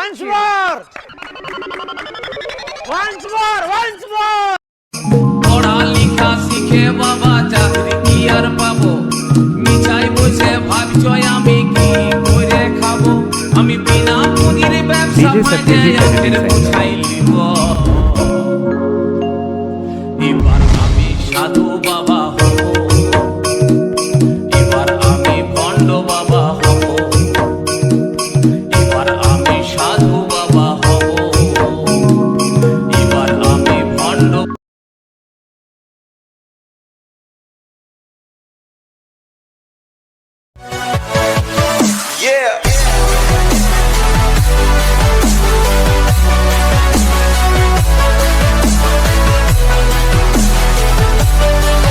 Once more! Once more! Once more! পড়ালেখা শিখে বাবা চাকরি কি আর পাবো, মিছাই বসে ভাবছো আমি কি করে খাবো, আমি বিনা পুঁজির ব্যবসা বাজে আখের বোঝাই লিব। এবার আমি সাধু বাবা হব